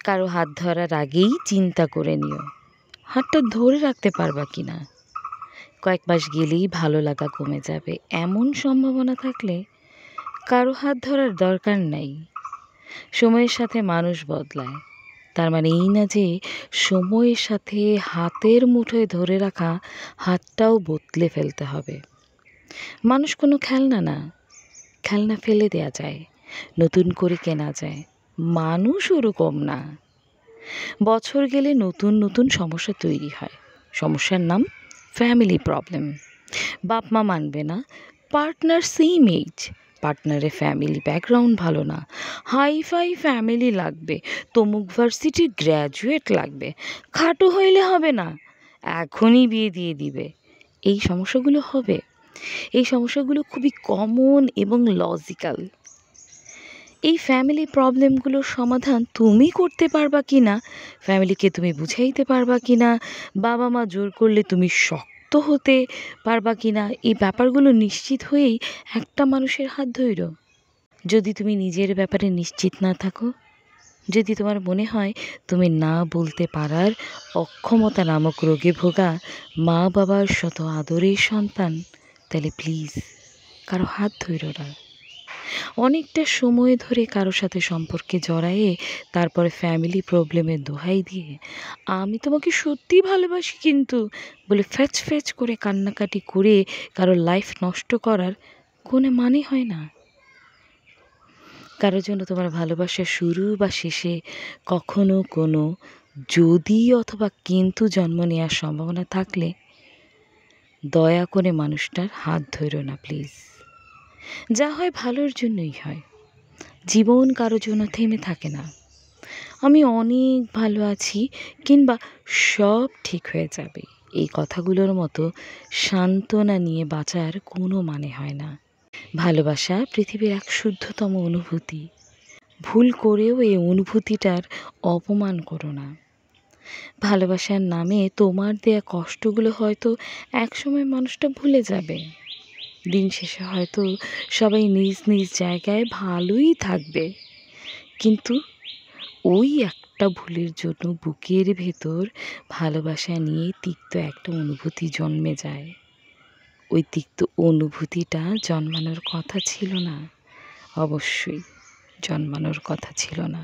কারো হাত ধরার আগেই চিন্তা করে নিও হাতটা ধরে রাখতে পারবা কি না। কয়েক মাস গেলেই ভালো লাগা কমে যাবে এমন সম্ভাবনা থাকলে কারো হাত ধরার দরকার নাই। সময়ের সাথে মানুষ বদলায়, তার মানে এই না যে সময়ের সাথে হাতের মুঠোয় ধরে রাখা হাতটাও বদলে ফেলতে হবে। মানুষ কোনো খেলনা না, খেলনা ফেলে দেয়া যায়, নতুন করে কেনা যায়। মানুষ ওরকম না। বছর গেলে নতুন নতুন সমস্যা তৈরি হয়। সমস্যার নাম ফ্যামিলি প্রবলেম। বাপ মা মানবে না, পার্টনার সেম এজ, পার্টনারের ফ্যামিলি ব্যাকগ্রাউন্ড ভালো না, হাইফাই ফ্যামিলি লাগবে, তমুক ভার্সিটির গ্র্যাজুয়েট লাগবে, খাটো হইলে হবে না, এখনই বিয়ে দিয়ে দিবে। এই সমস্যাগুলো হবে। এই সমস্যাগুলো খুবই কমন এবং লজিক্যাল। এই ফ্যামিলি প্রবলেমগুলোর সমাধান তুমি করতে পারবা কি না, ফ্যামিলিকে তুমি বুঝাইতে পারবা কি না, বাবা মা জোর করলে তুমি শক্ত হতে পারবা কি না, এই ব্যাপারগুলো নিশ্চিত হয়েই একটা মানুষের হাত ধইরো। যদি তুমি নিজের ব্যাপারে নিশ্চিত না থাকো, যদি তোমার মনে হয় তুমি না বলতে পারার অক্ষমতা নামক রোগে ভোগা মা বাবার শত আদরের সন্তান, তাহলে প্লিজ কারো হাত ধইরো না। অনেকটা সময় ধরে কারো সাথে সম্পর্কে জড়ায়ে তারপরে ফ্যামিলি প্রবলেমের দোহাই দিয়ে আমি তোমাকে সত্যিই ভালোবাসি কিন্তু বলে ফ্যাচ ফ্যাচ করে কান্নাকাটি করে কারো লাইফ নষ্ট করার কোনো মানে হয় না। কারোর জন্য তোমার ভালোবাসা শুরু বা শেষে কখনো কোনো যদি অথবা কিন্তু জন্ম নেওয়ার সম্ভাবনা থাকলে দয়া করে মানুষটার হাত ধরো না প্লিজ। যা হয় ভালোর জন্যই হয়। জীবন কারোর জন্য থেমে থাকে না। আমি অনেক ভালো আছি কিংবা সব ঠিক হয়ে যাবে, এই কথাগুলোর মতো সান্ত্বনা নিয়ে বাঁচার কোনো মানে হয় না। ভালোবাসা পৃথিবীর এক শুদ্ধতম অনুভূতি। ভুল করেও এই অনুভূতিটার অপমান করো না। ভালোবাসার নামে তোমার দেয়া কষ্টগুলো হয়তো একসময় মানুষটা ভুলে যাবে। দিন শেষে হয়তো সবাই নিজ নিজ জায়গায় ভালোই থাকবে, কিন্তু ওই একটা ভুলের জন্য বুকের ভেতর ভালোবাসা নিয়ে তিক্ত একটা অনুভূতি জন্মে যায়। ওই তিক্ত অনুভূতিটা জন্মানোর কথা ছিল না, অবশ্যই জন্মানোর কথা ছিল না।